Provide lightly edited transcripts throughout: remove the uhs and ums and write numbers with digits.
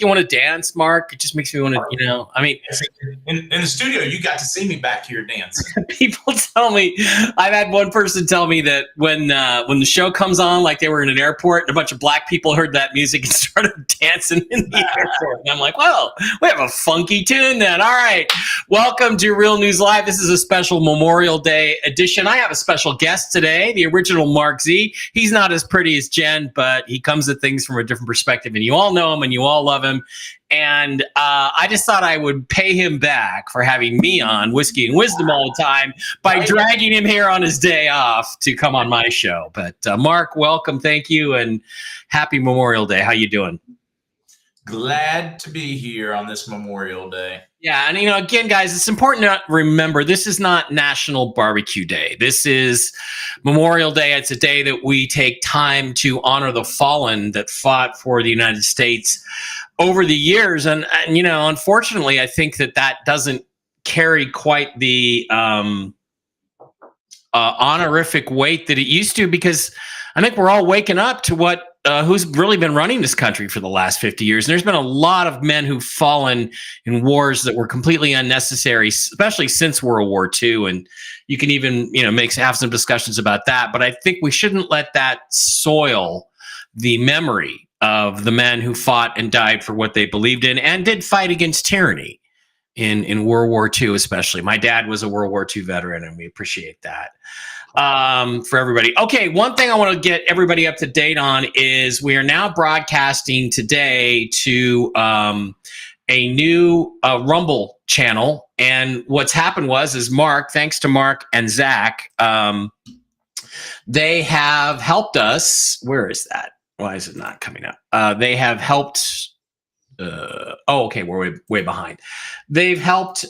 me want to dance, Mark. It just makes me want to, I mean, in the studio, you got to see me back here dancing. People tell me, I've had one person tell me that when the show comes on, like they were in an airport and a bunch of black people heard that music and started dancing in the airport. And I'm like, well, we have a funky tune then. All right. Welcome to Real News Live. This is a special Memorial Day edition. I have a special guest today, the original MarkZ. He's not as pretty as Jen, but he comes at things from a different perspective. And you all know him and you all love him. And I just thought I would pay him back for having me on Whiskey and Wisdom all the time by dragging him here on his day off to come on my show. But Mark, welcome. Thank you. And happy Memorial Day. How you doing? Glad to be here on this Memorial Day. Yeah. And, again, guys, it's important to remember this is not National Barbecue Day. This is Memorial Day. It's a day that we take time to honor the fallen that fought for the United States over the years. And unfortunately, I think that doesn't carry quite the honorific weight that it used to, because I think we're all waking up to who's really been running this country for the last 50 years. And there's been a lot of men who've fallen in wars that were completely unnecessary, especially since World War II. And you can even, have some discussions about that. But I think we shouldn't let that soil the memory of the men who fought and died for what they believed in and did fight against tyranny in World War II, especially. My dad was a World War II veteran, and we appreciate that. For everybody. Okay, one thing I want to get everybody up to date on is we are now broadcasting today to a new Rumble channel. And what's happened is Mark, thanks to Mark and Zach, they have helped us. Where is that? Why is it not coming up? They have helped. Okay, we're way behind. They've helped.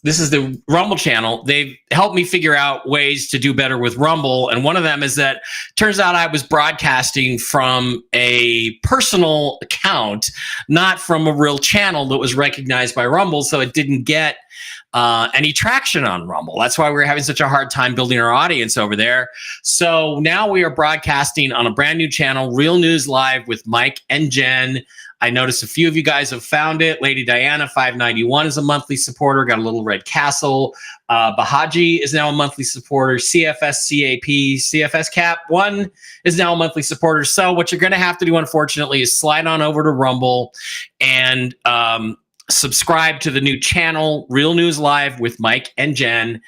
This is the Rumble channel. They've helped me figure out ways to do better with Rumble. And one of them is that turns out I was broadcasting from a personal account, not from a real channel that was recognized by Rumble. So it didn't get any traction on Rumble. That's why we're having such a hard time building our audience over there. So now we are broadcasting on a brand new channel, Real News Live with Mike and Jen. I noticed a few of you guys have found it. Lady Diana 591 is a monthly supporter. Got a little red castle. Bahaji is now a monthly supporter. CFS Cap 1 is now a monthly supporter. So what you're going to have to do, unfortunately, is slide on over to Rumble and subscribe to the new channel, Real News Live with Mike and Jen.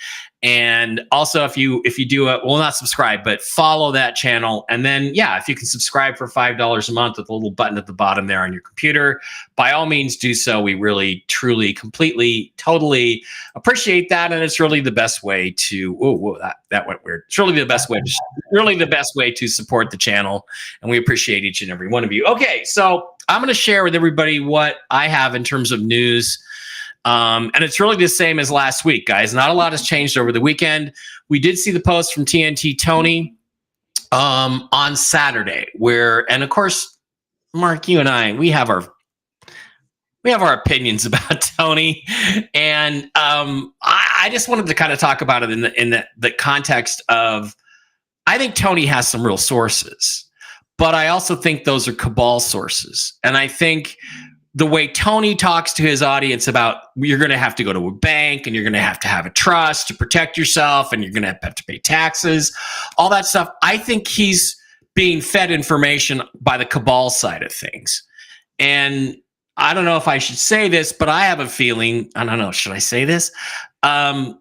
And also, if you do not subscribe, but follow that channel. And then, if you can subscribe for $5 a month with a little button at the bottom there on your computer, by all means do so. We really, truly, completely, totally appreciate that. And it's really the best way to, that went weird. It's really the best way to support the channel. And we appreciate each and every one of you. Okay. So I'm going to share with everybody what I have in terms of news. And it's really the same as last week, guys. Not a lot has changed over the weekend. We did see the post from TNT Tony on Saturday, and of course, Mark, you and I, we have our opinions about Tony, and I just wanted to kind of talk about it in the context of, I think Tony has some real sources, but I also think those are cabal sources, and I think the way Tony talks to his audience about you're going to have to go to a bank and you're going to have a trust to protect yourself and you're going to have to pay taxes, all that stuff. I think he's being fed information by the cabal side of things. And I don't know if I should say this, but I have a feeling, I don't know, should I say this? I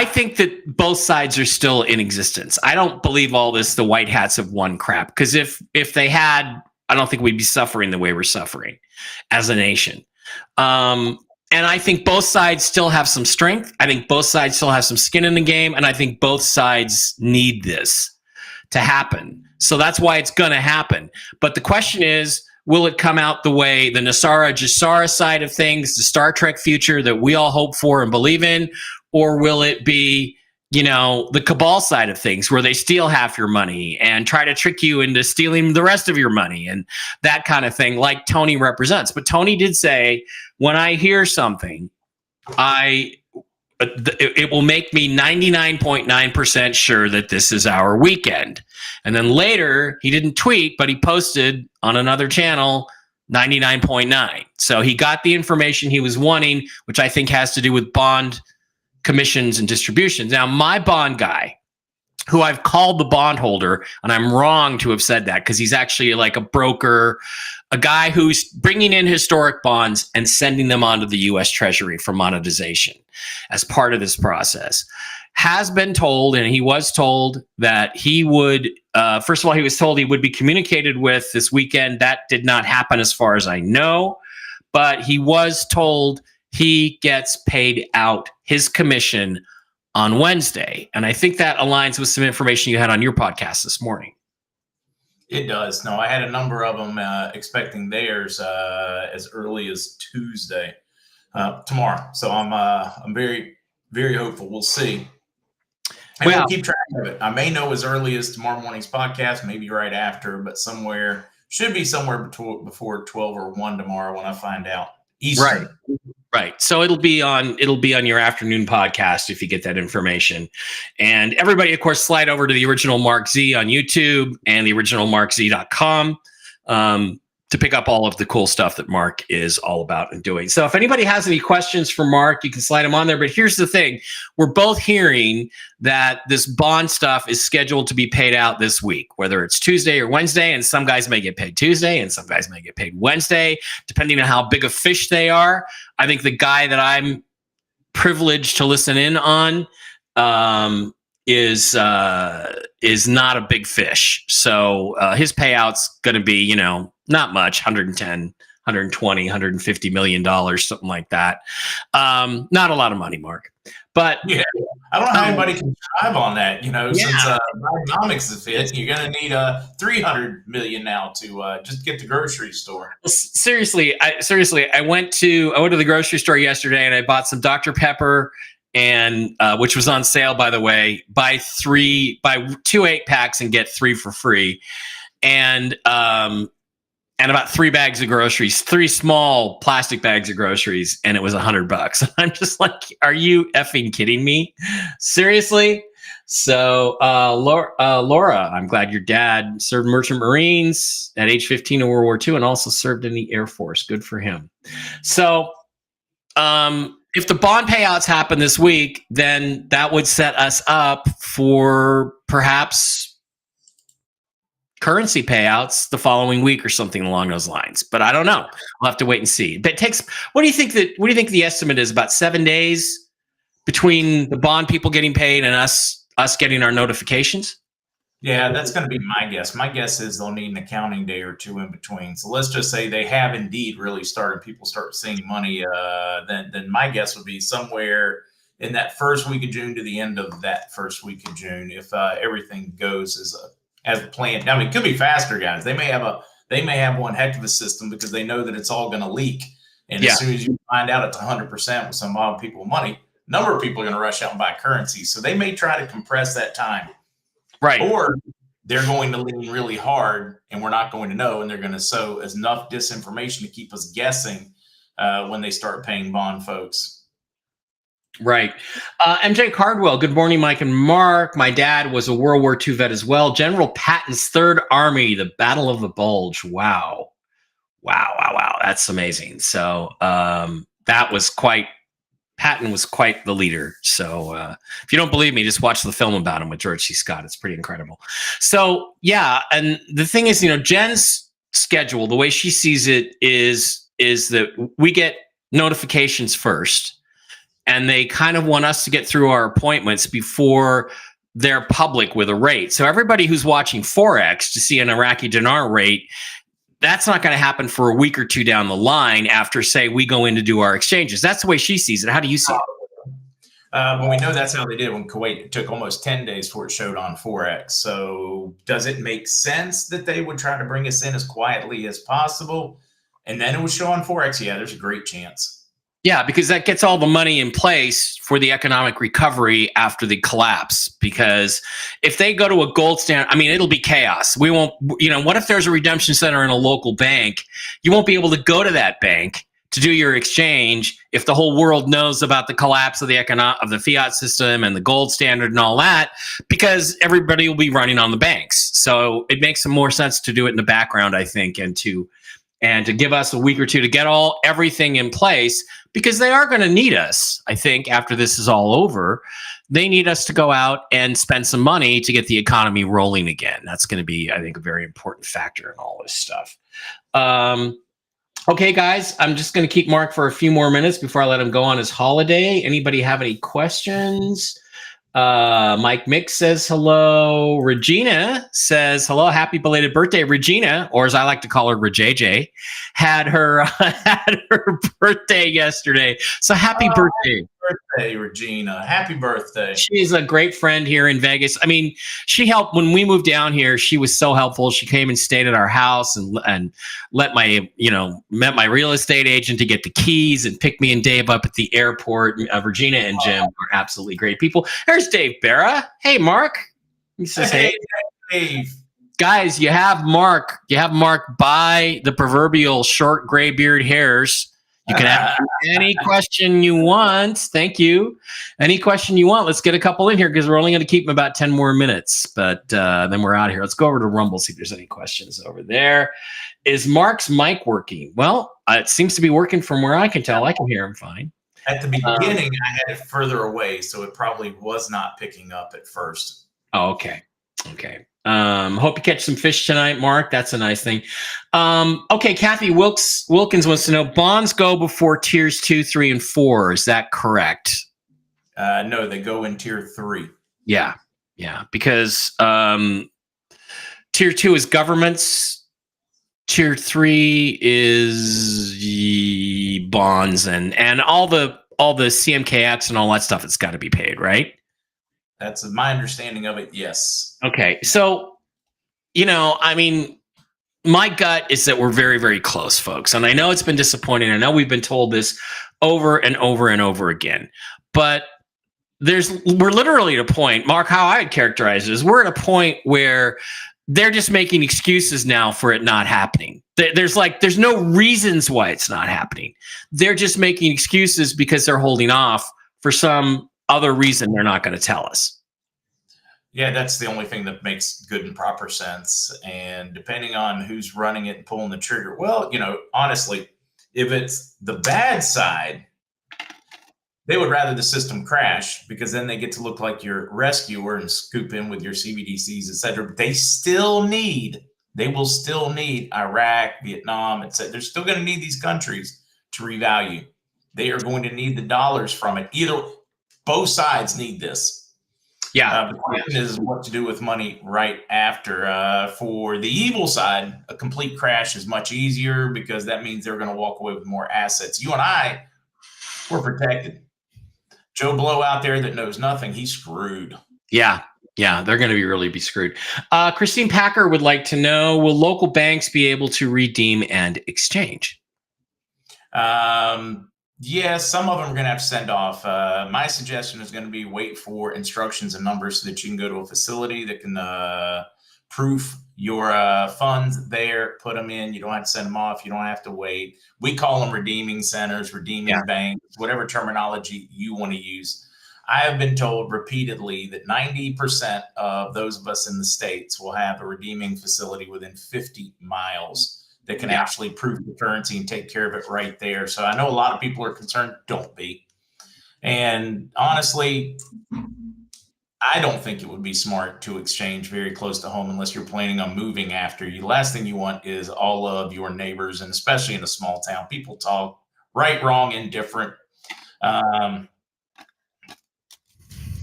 think that both sides are still in existence. I don't believe all this, the white hats have won crap, because if they had, I don't think we'd be suffering the way we're suffering as a nation. And I think both sides still have some strength. I think both sides still have some skin in the game. And I think both sides need this to happen. So that's why it's going to happen. But the question is, will it come out the way the Nasara Jasara side of things, the Star Trek future that we all hope for and believe in? Or will it be, the cabal side of things where they steal half your money and try to trick you into stealing the rest of your money and that kind of thing, like Tony represents? But Tony did say, when I hear something, it will make me 99.9% sure that this is our weekend. And then later, he didn't tweet, but he posted on another channel, 99.9. So he got the information he was wanting, which I think has to do with bond commissions and distributions. Now, my bond guy, who I've called the bondholder, and I'm wrong to have said that because he's actually like a broker, a guy who's bringing in historic bonds and sending them onto the U.S. Treasury for monetization as part of this process, has been told, and he was told that he would, first of all, he was told he would be communicated with this weekend. That did not happen as far as I know, but he was told he gets paid out his commission on Wednesday. And I think that aligns with some information you had on your podcast this morning. It does. No, I had a number of them expecting theirs as early as Tuesday, tomorrow. So I'm very, very hopeful. We'll see. And we'll keep track of it. I may know as early as tomorrow morning's podcast, maybe right after, but should be somewhere before 12 or 1 tomorrow when I find out. Eastern. Right. So it'll be on your afternoon podcast if you get that information. And everybody, of course, slide over to the original MarkZ on YouTube and the original MarkZ.com to pick up all of the cool stuff that Mark is all about and doing. So if anybody has any questions for Mark, you can slide them on there. But here's the thing. We're both hearing that this bond stuff is scheduled to be paid out this week, whether it's Tuesday or Wednesday. And some guys may get paid Tuesday and some guys may get paid Wednesday, depending on how big a fish they are. I think the guy that I'm privileged to listen in on is not a big fish. So his payout's going to be, not much, 110, 120, 150 million dollars, something like that. Not a lot of money, Mark. But yeah, I don't know how anybody can drive on that. Since economics is fit, you're going to need 300 million now to just get the grocery store. Seriously, I went to the grocery store yesterday and I bought some Dr. Pepper, and which was on sale, by the way. Buy 2 8-packs and get 3 for free, and about 3 bags of groceries, 3 small plastic bags of groceries, and it was $100. I'm just like, are you effing kidding me? Seriously? So, Laura, I'm glad your dad served Merchant Marines at age 15 in World War II and also served in the Air Force. Good for him. So, if the bond payouts happen this week, then that would set us up for perhaps currency payouts the following week or something along those lines. But I don't know. We'll have to wait and see. But it takes, what do you think the estimate is? About 7 days between the bond people getting paid and us getting our notifications? Yeah, that's going to be my guess. My guess is they'll need an accounting day or two in between. So let's just say they have indeed really started, people start seeing money. Then my guess would be somewhere in that first week of June to the end of that first week of June, if everything goes as planned. I mean, it could be faster, guys. They may have one heck of a system because they know that it's all going to leak. And as soon as you find out it's 100% with some odd people money, a number of people are going to rush out and buy currency. So they may try to compress that time. Right. Or they're going to lean really hard and we're not going to know. And they're going to sow enough disinformation to keep us guessing when they start paying bond folks. Right. MJ Cardwell, good morning, Mike and Mark. My dad was a World War II vet as well. General Patton's Third Army, the Battle of the Bulge. Wow. That's amazing. So Patton was quite the leader. So if you don't believe me, just watch the film about him with George C. Scott. It's pretty incredible. So, yeah. And the thing is, Jen's schedule, the way she sees it is that we get notifications first. And they kind of want us to get through our appointments before they're public with a rate. So everybody who's watching Forex to see an Iraqi dinar rate, that's not going to happen for a week or two down the line after, say, we go in to do our exchanges. That's the way she sees it. How do you see it? Well, we know that's how they did when Kuwait. It took almost 10 days before it showed on Forex. So does it make sense that they would try to bring us in as quietly as possible and then it would show on Forex? Yeah, there's a great chance. Yeah, because that gets all the money in place for the economic recovery after the collapse. Because if they go to a gold standard, it'll be chaos. We won't, what if there's a redemption center in a local bank? You won't be able to go to that bank to do your exchange if the whole world knows about the collapse of the fiat system and the gold standard and all that, because everybody will be running on the banks. So it makes some more sense to do it in the background, I think, and to and to give us a week or two to get everything in place, because they are going to need us. I think after this is all over, they need us to go out and spend some money to get the economy rolling again. That's going to be, I think, a very important factor in all this stuff. Okay, guys, I'm just going to keep Mark for a few more minutes before I let him go on his holiday. Anybody have any questions? Mike Mix says hello. Regina says hello. Happy belated birthday, Regina, or as I like to call her, ReJJ, had her birthday yesterday. So happy birthday. Happy birthday, Regina. Happy birthday. She's a great friend here in Vegas. I mean, she helped when we moved down here. She was so helpful. She came and stayed at our house and met my real estate agent to get the keys and pick me and Dave up at the airport. Regina and Jim are absolutely great people. There's Dave Barra. Hey, Mark. He says, hey, Dave. Guys, you have Mark buy the proverbial short gray beard hairs. You can ask any question you want. Thank you. Any question you want. Let's get a couple in here because we're only going to keep them about 10 more minutes. But then we're out of here. Let's go over to Rumble, see if there's any questions over there. Is Mark's mic working? Well, it seems to be working from where I can tell. I can hear him fine. At the beginning, I had it further away, so it probably was not picking up at first. Oh, okay. Okay. Hope you catch some fish tonight, Mark. That's a nice thing. Okay, Kathy Wilkins wants to know, bonds go before tiers 2, 3, and 4. Is that correct? No, they go in tier 3. Yeah. Because tier 2 is governments. Tier 3 is bonds and all the CMKX and all that stuff. It's got to be paid, right? That's my understanding of it. Yes. Okay. So, I mean, my gut is that we're very, very close, folks. And I know it's been disappointing. I know we've been told this over and over and over again, but we're literally at a point, Mark, how I'd characterize it is we're at a point where they're just making excuses now for it not happening. There's no reasons why it's not happening. They're just making excuses because they're holding off for some other reason they're not going to tell us. Yeah, that's the only thing that makes good and proper sense. And depending on who's running it and pulling the trigger, well, honestly, if it's the bad side, they would rather the system crash because then they get to look like your rescuer and scoop in with your CBDCs, et cetera. But they will still need Iraq, Vietnam, et cetera. They're still going to need these countries to revalue. They are going to need the dollars from it. Both sides need this. Yeah. The question is what to do with money right after. For the evil side, a complete crash is much easier because that means they're going to walk away with more assets. You and I, we're protected. Joe Blow out there that knows nothing, he's screwed. Yeah, they're going to really be screwed. Christine Packer would like to know, will local banks be able to redeem and exchange? Yeah, some of them are going to have to send off. My suggestion is going to be wait for instructions and numbers so that you can go to a facility that can proof your funds there, put them in. You don't have to send them off. You don't have to wait. We call them redeeming centers, redeeming banks, whatever terminology you want to use. I have been told repeatedly that 90% of those of us in the States will have a redeeming facility within 50 miles. That can actually prove the currency and take care of it right there. So I know a lot of people are concerned. Don't be. And honestly, I don't think it would be smart to exchange very close to home unless you're planning on moving after you. Last thing you want is all of your neighbors, and especially in a small town, people talk right, wrong, indifferent.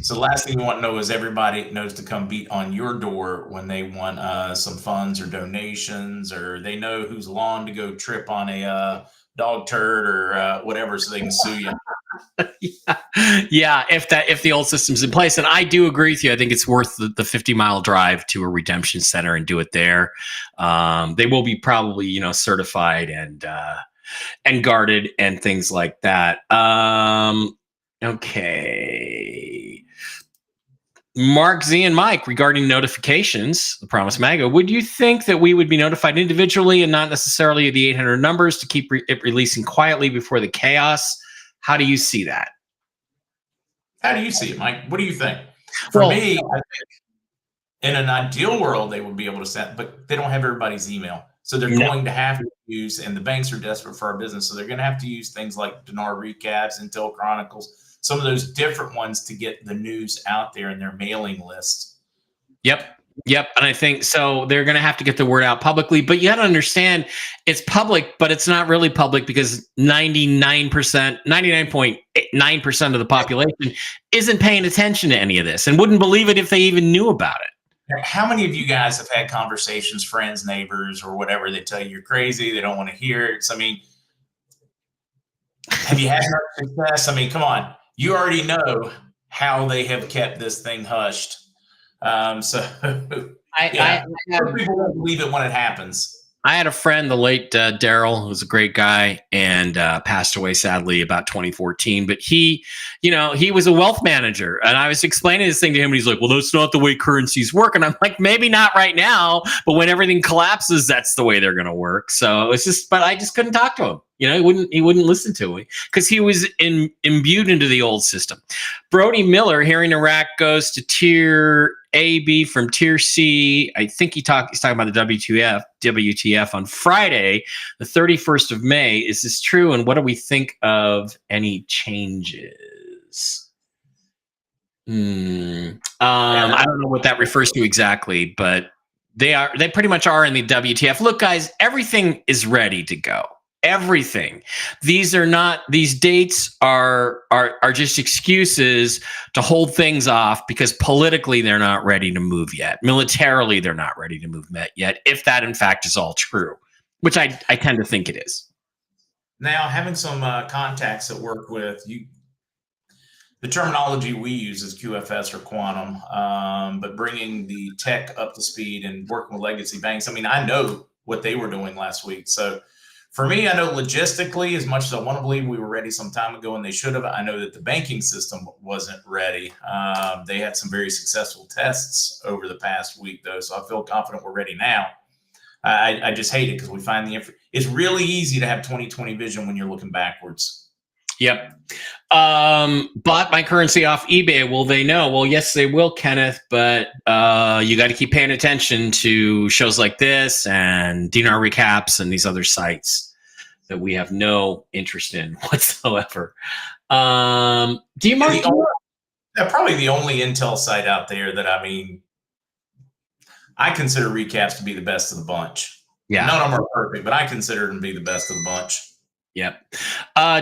So the last thing you want to know is everybody knows to come beat on your door when they want some funds or donations, or they know whose lawn to go trip on a dog turd or whatever, so they can sue you. Yeah, if the old system's in place. And I do agree with you. I think it's worth the 50-mile drive to a redemption center and do it there. They will be probably, certified and guarded and things like that. Okay. MarkZ and Mike, regarding notifications, the Promise MAGA, would you think that we would be notified individually and not necessarily the 800 numbers to keep it releasing quietly before the chaos? How do you see that? How do you see it, Mike? What do you think? For me, I think in an ideal world, they would be able to send, but they don't have everybody's email. So they're going to have to use, and the banks are desperate for our business, so they're going to have to use things like dinar recaps, Intel Chronicles, some of those different ones to get the news out there in their mailing lists. Yep. And I think so they're going to have to get the word out publicly, but you got to understand it's public, but it's not really public because 99.9% of the population isn't paying attention to any of this and wouldn't believe it if they even knew about it. How many of you guys have had conversations, friends, neighbors, or whatever, they tell you you're crazy, they don't want to hear it? So, I mean, have you had much success? I mean, come on. You already know how they have kept this thing hushed. People won't believe it when it happens. I had a friend, the late Daryl, who was a great guy and passed away sadly about 2014. But he was a wealth manager, and I was explaining this thing to him, and he's like, "Well, that's not the way currencies work." And I'm like, "Maybe not right now, but when everything collapses, that's the way they're going to work." So it's just, but I just couldn't talk to him. He wouldn't listen to me because he was imbued into the old system. Brody Miller, hearing Iraq goes to tier A, B from tier C. I think he's talking about the WTF on Friday, the 31st of May. Is this true? And what do we think of any changes? I don't know what that refers to exactly, but they pretty much are in the WTF. Look, guys, everything is ready to go. Everything. These dates are just excuses to hold things off because politically they're not ready to move yet. Militarily, they're not ready to move yet, if that in fact is all true, which I tend to think it is. Now, having some contacts that work with you, the terminology we use is QFS or quantum, but bringing the tech up to speed and working with legacy banks. I mean, I know what they were doing last week. So for me, I know logistically, as much as I want to believe we were ready some time ago and they should have, I know that the banking system wasn't ready. They had some very successful tests over the past week, though, so I feel confident we're ready now. I just hate it because we find it's really easy to have 20/20 vision when you're looking backwards. Yep. Bought my currency off eBay. Will they know? Well, yes, they will, Kenneth, but you got to keep paying attention to shows like this and dinar recaps and these other sites that we have no interest in whatsoever. Do you mind? Probably the only Intel site out there that, I mean, I consider recaps to be the best of the bunch. Yeah. None of them are perfect, but I consider them to be the best of the bunch. Yep.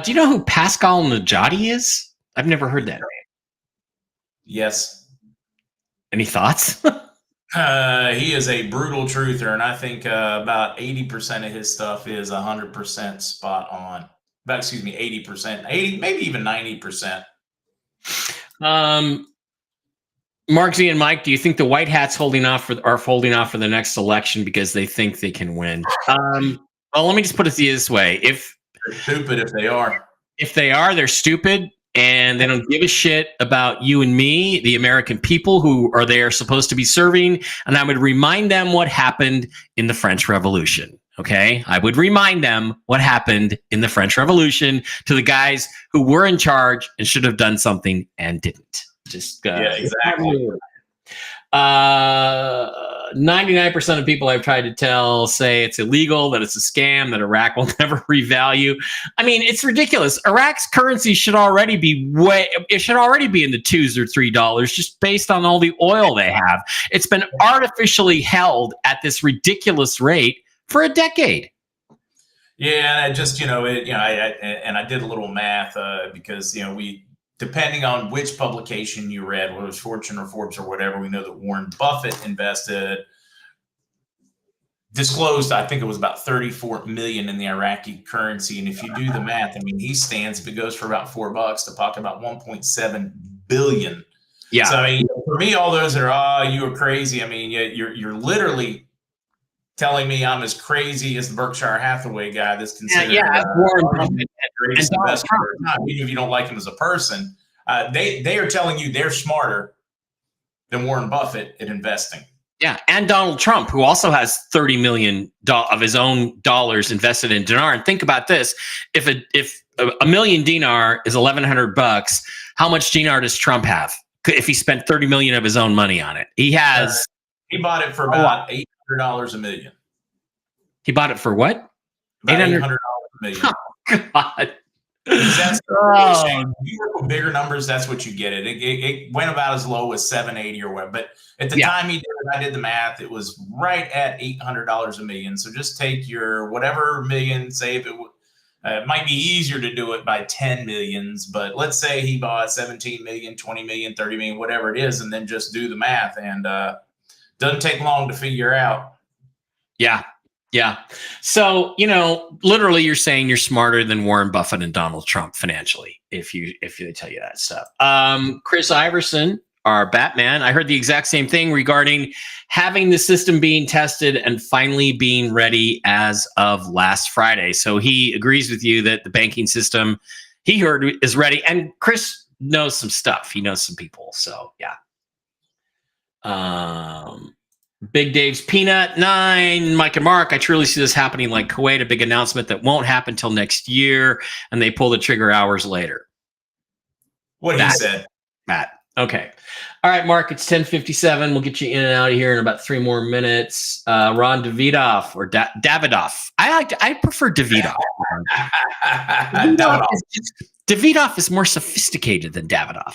Do you know who Pascal Najati is? I've never heard that name. Yes. Any thoughts? He is a brutal truther, and I think about 80% of his stuff is 100% spot on. 80%, maybe even 90%. MarkZ and Mike, do you think the White Hats are folding off for the next election because they think they can win? Well, let me just put it this way: they're stupid if they are. If they are, they're stupid, and they don't give a shit about you and me, the American people who are there supposed to be serving. And I would remind them what happened in the French Revolution. Okay? I would remind them what happened in the French Revolution to the guys who were in charge and should have done something and didn't. Yeah, exactly. 99% of people I've tried to tell say it's illegal, that it's a scam, that Iraq will never revalue. I mean, it's ridiculous. Iraq's currency should already be in the $2 or $3 just based on all the oil they have. It's been artificially held at this ridiculous rate for a decade. Yeah, and I just, I did a little math because, depending on which publication you read, whether it was Fortune or Forbes or whatever, we know that Warren Buffett disclosed, I think it was about 34 million in the Iraqi currency. And if you do the math, I mean, he stands, if it goes for about $4 to pocket about 1.7 billion. Yeah. So, I mean, for me, all those are, you are crazy. I mean, you're literally telling me I'm as crazy as the Berkshire Hathaway guy that's considered Warren Buffett, greatest investor of our time, even if you don't like him as a person. They are telling you they're smarter than Warren Buffett at investing. Yeah, and Donald Trump, who also has $30 million of his own dollars invested in dinar. And think about this: if a million dinar is $1,100, how much dinar does Trump have? If he spent $30 million of his own money on it, he bought it for about $800 a million. He bought it for what? About $800 a million. Oh, God. That's Oh. you work with bigger numbers, that's what you get. It went about as low as 780 or what. But at the time he did it, I did the math. It was right at $800 a million. So just take your whatever million, say if it might be easier to do it by 10 millions, but let's say he bought 17 million, 20 million, 30 million, whatever it is, and then just do the math. And doesn't take long to figure out. Yeah. Yeah. So, literally you're saying you're smarter than Warren Buffett and Donald Trump financially, if they tell you that stuff. Chris Iverson, our Batman, I heard the exact same thing regarding having the system being tested and finally being ready as of last Friday. So he agrees with you that the banking system he heard is ready. And Chris knows some stuff. He knows some people. So yeah. Big Dave's Peanut 9, Mike and Mark. I truly see this happening like Kuwait, a big announcement that won't happen till next year, and they pull the trigger hours later. What he said, Matt. Okay. All right, Mark, it's 10:57. We'll get you in and out of here in about 3 more minutes. Ron Davidoff or Davidoff. I prefer Davidoff. Davidoff is more sophisticated than Davidoff.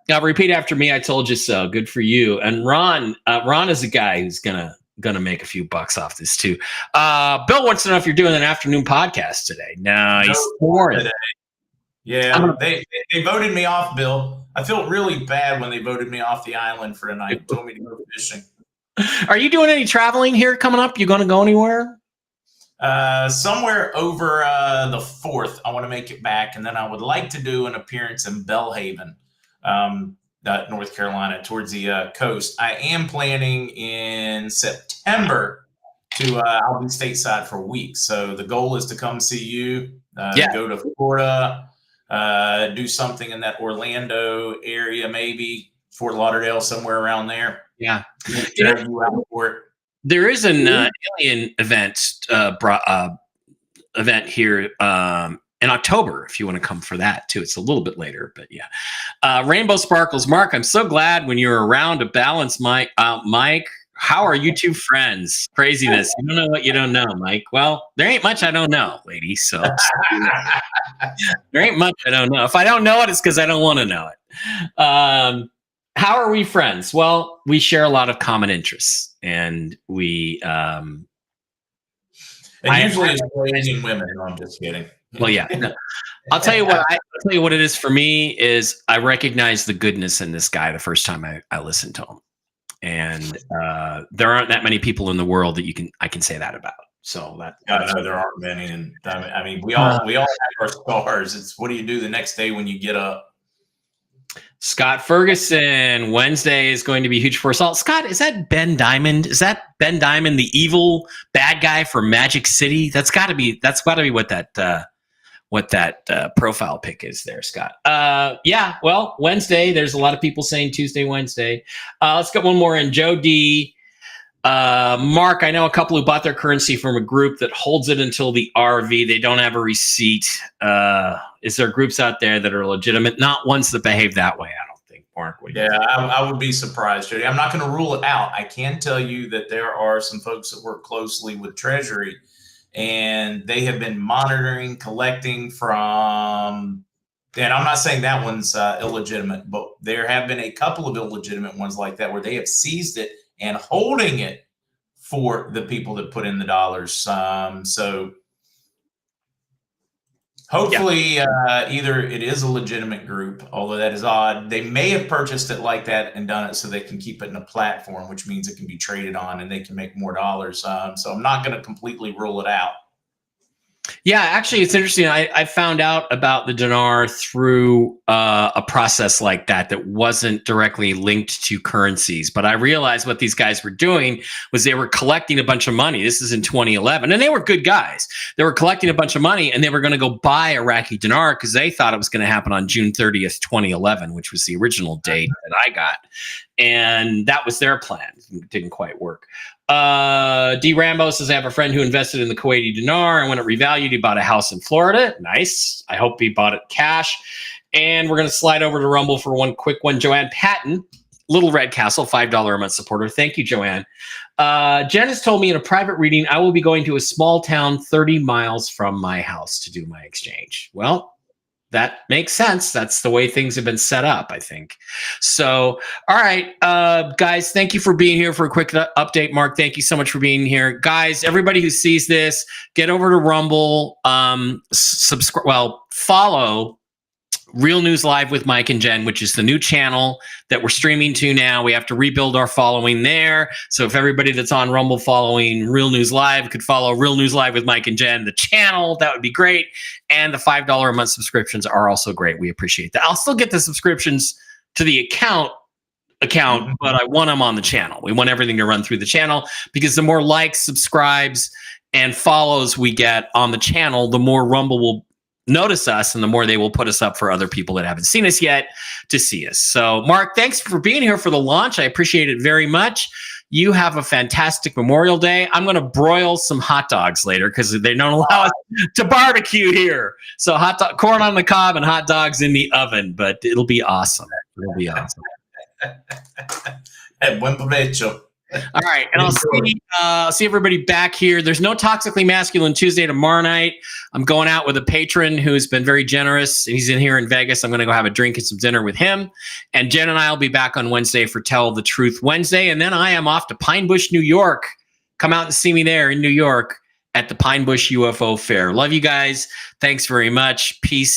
Now repeat after me. I told you so. Good for you. And Ron is a guy who's gonna make a few bucks off this too. Bill wants to know if you're doing an afternoon podcast today. No, he's today. Yeah, they voted me off, Bill. I felt really bad when they voted me off the island for tonight and told me to go fishing. Are you doing any traveling here coming up? You going to go anywhere? Somewhere over the 4th. I want to make it back, and then I would like to do an appearance in Belhaven, North Carolina, towards the coast. I am planning in September to I'll be stateside for a week. So the goal is to come see you, go to Florida, do something in that Orlando area, maybe Fort Lauderdale, somewhere around there. Yeah. There is an alien event here in October, if you want to come for that too. It's a little bit later, but yeah. Rainbow Sparkles, Mark, I'm so glad when you're around to balance Mike. How are you two friends? Craziness. You don't know what you don't know, Mike. Well, there ain't much I don't know, lady. So there ain't much I don't know. If I don't know it, it's because I don't want to know it. How are we friends? Well, we share a lot of common interests, and we. And usually it's raising women. No, I'm just kidding. Well, yeah. No. I'll tell you what it is for me is I recognize the goodness in this guy the first time I listened to him, and there aren't that many people in the world that I can say that about. So no, there aren't many, and I mean we all have our scars. It's what do you do the next day when you get up? Scott Ferguson, Wednesday is going to be huge for us all. Scott, is that Ben Diamond? Is that Ben Diamond, the evil bad guy from Magic City? That's got to be what that profile pic is there, Scott. Yeah, well, Wednesday, there's a lot of people saying Tuesday, Wednesday. Let's get one more in. Joe D. Mark, I know a couple who bought their currency from a group that holds it until the RV. They don't have a receipt. Is there groups out there that are legitimate? Not ones that behave that way, I don't think. Mark, I would be surprised, Jody. I'm not going to rule it out. I can tell you that there are some folks that work closely with Treasury, and they have been monitoring, collecting from, and I'm not saying that one's illegitimate, but there have been a couple of illegitimate ones like that where they have seized it and holding it for the people that put in the dollars. So hopefully either it is a legitimate group, although that is odd. They may have purchased it like that and done it so they can keep it in a platform, which means it can be traded on and they can make more dollars. So I'm not going to completely rule it out. Yeah, actually, it's interesting. I found out about the dinar through a process like that wasn't directly linked to currencies. But I realized what these guys were doing was they were collecting a bunch of money. This is in 2011. And they were good guys. They were collecting a bunch of money, and they were going to go buy Iraqi dinar because they thought it was going to happen on June 30th, 2011, which was the original date that I got. And that was their plan. It didn't quite work. D. Rambo says, I have a friend who invested in the Kuwaiti dinar, and when it revalued, he bought a house in Florida. Nice. I hope he bought it cash. And we're going to slide over to Rumble for one quick one. Joanne Patton, Little Red Castle, $5 a month supporter. Thank you, Joanne. Jen has told me in a private reading I will be going to a small town 30 miles from my house to do my exchange. Well, that makes sense. That's the way things have been set up, I think. So, all right, guys, thank you for being here for a quick update. Mark, thank you so much for being here. Guys, everybody who sees this, get over to Rumble, subscribe, follow Real News Live with Mike and Jen, which is the new channel that we're streaming to now. We have to rebuild our following there. So if everybody that's on Rumble following Real News Live could follow Real News Live with Mike and Jen, the channel, that would be great. And the $5 a month subscriptions are also great. We appreciate that. I'll still get the subscriptions to the account, but I want them on the channel. We want everything to run through the channel, because the more likes, subscribes, and follows we get on the channel, the more Rumble will notice us, and the more they will put us up for other people that haven't seen us yet to see us. So, Mark, thanks for being here for the launch. I appreciate it very much. You have a fantastic Memorial Day. I'm going to broil some hot dogs later because they don't allow us to barbecue here. So corn on the cob and hot dogs in the oven, but it'll be awesome. It'll be awesome. Buen provecho. All right, and I'll see everybody back here. There's no Toxically Masculine Tuesday tomorrow night. I'm going out with a patron who's been very generous. He's in here in Vegas. I'm going to go have a drink and some dinner with him. And Jen and I will be back on Wednesday for Tell the Truth Wednesday. And then I am off to Pine Bush, New York. Come out and see me there in New York at the Pine Bush UFO Fair. Love you guys. Thanks very much. Peace